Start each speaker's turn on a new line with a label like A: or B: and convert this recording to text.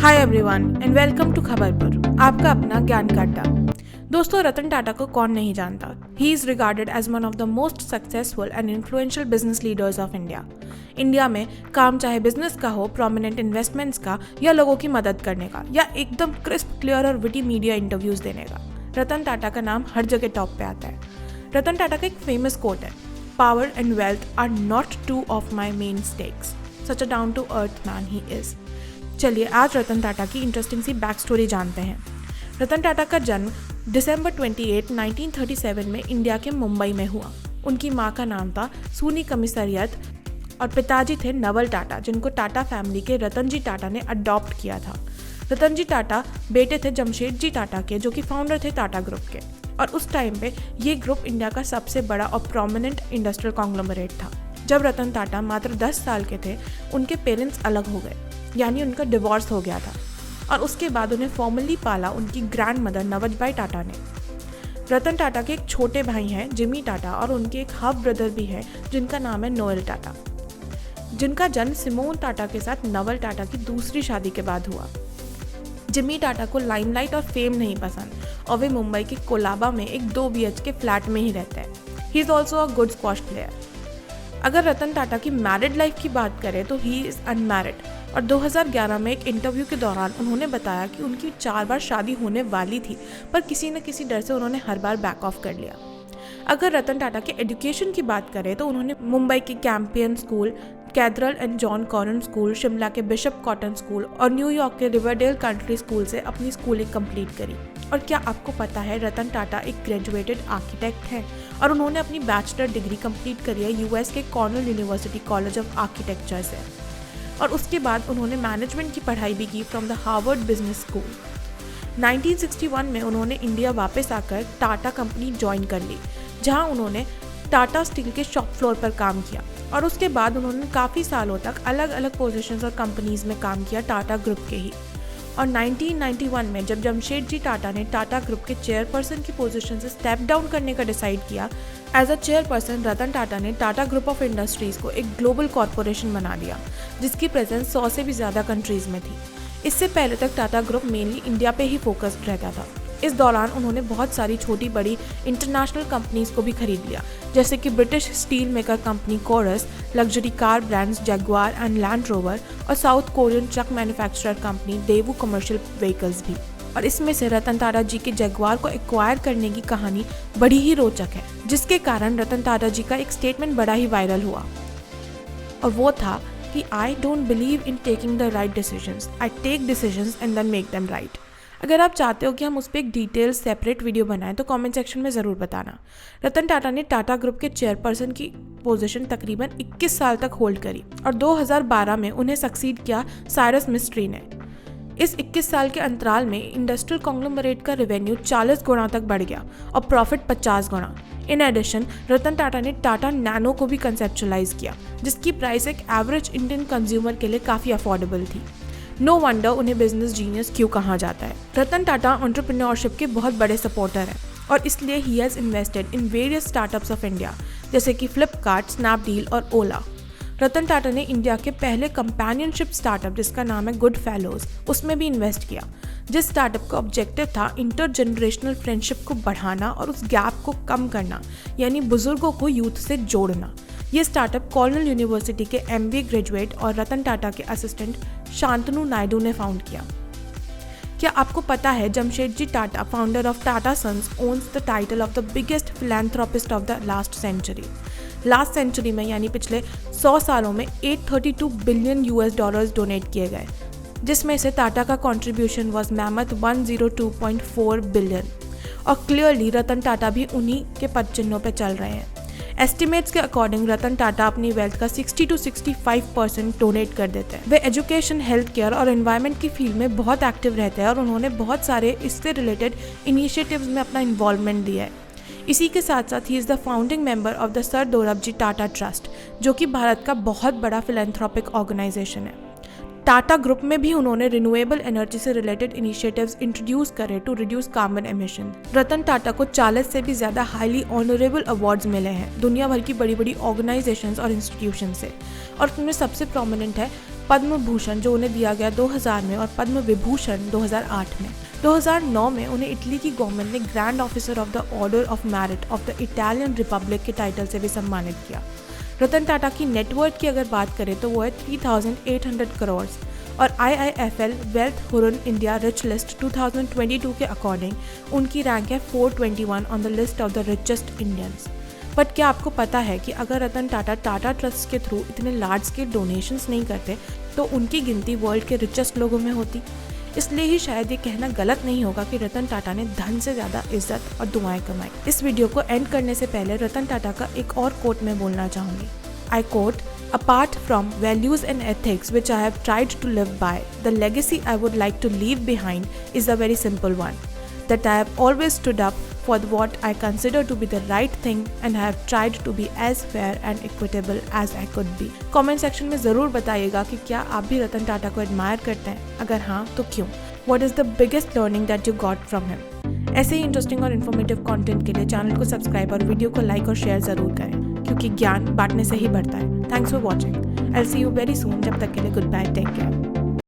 A: Hi everyone and welcome to Khabarpur, आपका अपना ज्ञान का अड्डा। दोस्तों, रतन टाटा को कौन नहीं जानता। He is regarded as one of the most successful and influential business leaders of India. India में काम चाहे बिजनेस का हो, प्रोमिनेंट इन्वेस्टमेंट्स का, या लोगों की मदद करने का, या एकदम क्रिस्प, क्लियर और विटी मीडिया इंटरव्यूज देने का, रतन टाटा का नाम हर जगह टॉप पे आता है। रतन टाटा का एक फेमस कोट है, power and wealth are not two of my main stakes, such a down to earth man he is. चलिए आज रतन टाटा की इंटरेस्टिंग सी बैक स्टोरी जानते हैं। रतन टाटा का जन्म दिसंबर 28, 1937 में इंडिया के मुंबई में हुआ। उनकी माँ का नाम था सूनी कमिसरियत और पिताजी थे नवल टाटा, जिनको टाटा फैमिली के रतन जी टाटा ने अडॉप्ट किया था। रतन जी टाटा बेटे थे जमशेदजी टाटा के, जो कि फाउंडर थे टाटा ग्रुप के, और उस टाइम पे ये ग्रुप इंडिया का सबसे बड़ा और प्रोमिनेंट इंडस्ट्रियल कॉन्ग्लोमरेट था। जब रतन टाटा मात्र 10 साल के थे, उनके पेरेंट्स अलग हो गए, यानी उनका डिवोर्स हो गया था, और उसके बाद उन्हें फॉर्मली पाला उनकी ग्रैंड मदर नवजबाई टाटा ने। रतन टाटा के एक छोटे भाई हैं जिमी टाटा, और उनके एक हाफ ब्रदर भी है जिनका नाम है नोएल टाटा, जिनका जन्म सिमोन टाटा के साथ नवल टाटा की दूसरी शादी के बाद हुआ। जिमी टाटा को लाइमलाइट और फेम नहीं पसंद, और वे मुंबई के कोलाबा में एक 2 BHK फ्लैट में ही रहते हैं। He is also a good squash player. अगर रतन टाटा की मैरिड लाइफ की बात करें तो ही इज़ अनमैरिड, और 2011 में एक इंटरव्यू के दौरान उन्होंने बताया कि उनकी 4 बार शादी होने वाली थी, पर किसी न किसी डर से उन्होंने हर बार बैक ऑफ कर लिया। अगर रतन टाटा के एजुकेशन की बात करें तो उन्होंने मुंबई के Campion school, Cathedral and John Connon school, Shimla के बिशप कॉटन स्कूल और न्यूयॉर्क के रिवरडेल कंट्री स्कूल से अपनी स्कूलिंग कंप्लीट करी। और क्या आपको पता है, रतन टाटा एक ग्रेजुएटेड आर्किटेक्ट हैं, और उन्होंने अपनी बैचलर डिग्री कंप्लीट करी है यूएस के Cornell university college of architecture से, और उसके बाद उन्होंने मैनेजमेंट की पढ़ाई भी की from the Harvard business school. 1961 में उन्होंने इंडिया वापस आकर टाटा कंपनी ज्वाइन कर ली, जहां उन्होंने टाटा स्टील के शॉप फ्लोर पर काम किया, और उसके बाद उन्होंने काफ़ी सालों तक अलग अलग पोजीशंस और कंपनीज में काम किया टाटा ग्रुप के ही। और 1991 में जब जमशेदजी टाटा ने टाटा ग्रुप के चेयरपर्सन की पोजीशन से स्टेप डाउन करने का डिसाइड किया, as a chairperson Ratan Tata ने टाटा ग्रुप ऑफ इंडस्ट्रीज़ को एक ग्लोबल कॉरपोरेशन बना दिया, जिसकी प्रेजेंस 100 से भी ज़्यादा कंट्रीज़ में थी। इससे पहले तक टाटा ग्रुप मेनली इंडिया पे ही फोकस्ड रहता था। इस दौरान उन्होंने बहुत सारी छोटी बड़ी इंटरनेशनल कंपनीज़ को भी खरीद लिया, जैसे कि British steel maker company Corus, luxury car brands Jaguar and Land Rover, और South Korean truck manufacturer company Daewoo commercial vehicles भी। और इसमें से रतन टाटा जी के जगुआर को एक्वायर करने की कहानी बड़ी ही रोचक है, जिसके कारण रतन टाटा जी का एक स्टेटमेंट बड़ा ही वायरल हुआ, और वो था कि I don't believe in taking the right decisions, I take decisions and then make them right. अगर आप चाहते हो कि हम उस पर एक डिटेल सेपरेट वीडियो बनाएं तो कमेंट सेक्शन में ज़रूर बताना। रतन टाटा ने टाटा ग्रुप के चेयरपर्सन की पोजीशन तकरीबन 21 साल तक होल्ड करी, और 2012 में उन्हें सक्सीड किया साइरस मिस्ट्री ने। इस 21 साल के अंतराल में इंडस्ट्रियल कॉन्ग्लोमरेट का रेवेन्यू 40 गुना तक बढ़ गया और profit 50 Guna. In addition Ratan Tata ने टाटा नैनो को भी कंसेप्चुलाइज किया, जिसकी प्राइस एक एवरेज इंडियन कंज्यूमर के लिए काफ़ी अफोर्डेबल थी। नो वंडर उन्हें बिजनेस जीनियस क्यों कहा जाता है। रतन टाटा एंटरप्रेन्योरशिप के बहुत बड़े सपोर्टर हैं, और इसलिए he has invested in various startups of India, जैसे कि फ्लिपकार्ट, स्नैपडील और ओला। रतन टाटा ने इंडिया के पहले कंपेनियनशिप स्टार्टअप, जिसका नाम है गुड फेलोज, उसमें भी इन्वेस्ट किया, जिस स्टार्टअप का ऑब्जेक्टिव था इंटरजनरेशनल फ्रेंडशिप को बढ़ाना और उस गैप को कम करना, यानी बुजुर्गों को यूथ से जोड़ना। ये स्टार्टअप कॉर्नेल यूनिवर्सिटी के MBA ग्रेजुएट और रतन टाटा के असिस्टेंट शांतनु नायडू ने फाउंड किया। क्या आपको पता है, Jamshedji Tata, founder of Tata sons, owns the title of the biggest philanthropist of the last century. Last century में यानी पिछले 100 सालों में $832 बिलियन डोनेट किए गए, जिसमें से टाटा का कंट्रीब्यूशन वाज मैमथ 102.4 बिलियन। और क्लियरली रतन टाटा भी उन्हीं के पद चिन्हों पर चल रहे हैं। एस्टिमेट्स के अकॉर्डिंग रतन टाटा अपनी वेल्थ का 60 to 65% डोनेट कर देते हैं। वे एजुकेशन, हेल्थ केयर और एनवायरनमेंट की फील्ड में बहुत एक्टिव रहते हैं, और उन्होंने बहुत सारे इससे रिलेटेड इनिशिएटिव्स में अपना इन्वॉल्वमेंट दिया है। इसी के साथ साथ ही is the founding member of the sir Dorabji Tata trust, जो कि भारत का बहुत बड़ा फिलैंथ्रोपिक ऑर्गेनाइजेशन है। टाटा ग्रुप में भी उन्होंने रिन्यूएबल एनर्जी से रिलेटेड इनिशिएटिव्स इंट्रोड्यूस करे to reduce carbon emission. Ratan Tata को 40 से भी ज़्यादा हाईली ऑनरेबल अवार्ड्स मिले हैं दुनिया भर की बड़ी बड़ी ऑर्गेनाइजेशंस और इंस्टीट्यूशन से, और उनमें सबसे प्रोमिनेंट है पद्म भूषण जो उन्हें दिया गया 2000 में और पद्म विभूषण 2008 में। 2009 में उन्हें इटली की गवर्नमेंट ने grand officer of the order of merit of the Italian Republic के टाइटल से भी सम्मानित किया। रतन टाटा की नेटवर्थ की अगर बात करें तो वो है 3800 करोड़ और IIFL wealth Huron India rich list 2022 के अकॉर्डिंग उनकी रैंक है 421 on the list of the richest Indians. But क्या आपको पता है कि अगर रतन टाटा टाटा ट्रस्ट के थ्रू इतने लार्ज स्केल डोनेशंस नहीं करते तो उनकी गिनती वर्ल्ड के रिचेस्ट लोगों में होती। इसलिए ही शायद ये कहना गलत नहीं होगा कि रतन टाटा ने धन से ज़्यादा इज्जत और दुआएं कमाई। इस वीडियो को एंड करने से पहले रतन टाटा का एक और कोट मैं बोलना चाहूँगी। I quote, "Apart from values and ethics which I have tried to live by, the legacy I would like to leave behind is a very simple one, that I have always stood up for what I consider to be the right thing and I have tried to be as fair and equitable as I could be." Comment section में ज़रूर बताइएगा कि क्या आप भी रतन टाटा को admire करते हैं, अगर हाँ तो क्यों। What is the biggest learning that you got from him? ऐसे ही इंटरेस्टिंग और इन्फॉर्मेटिव कंटेंट के लिए चैनल को सब्सक्राइब और वीडियो को लाइक और शेयर ज़रूर करें, क्योंकि ज्ञान बांटने से ही बढ़ता है। Thanks for watching. I will see you very soon. जब तक के लिए गुड बाय, टेक केयर।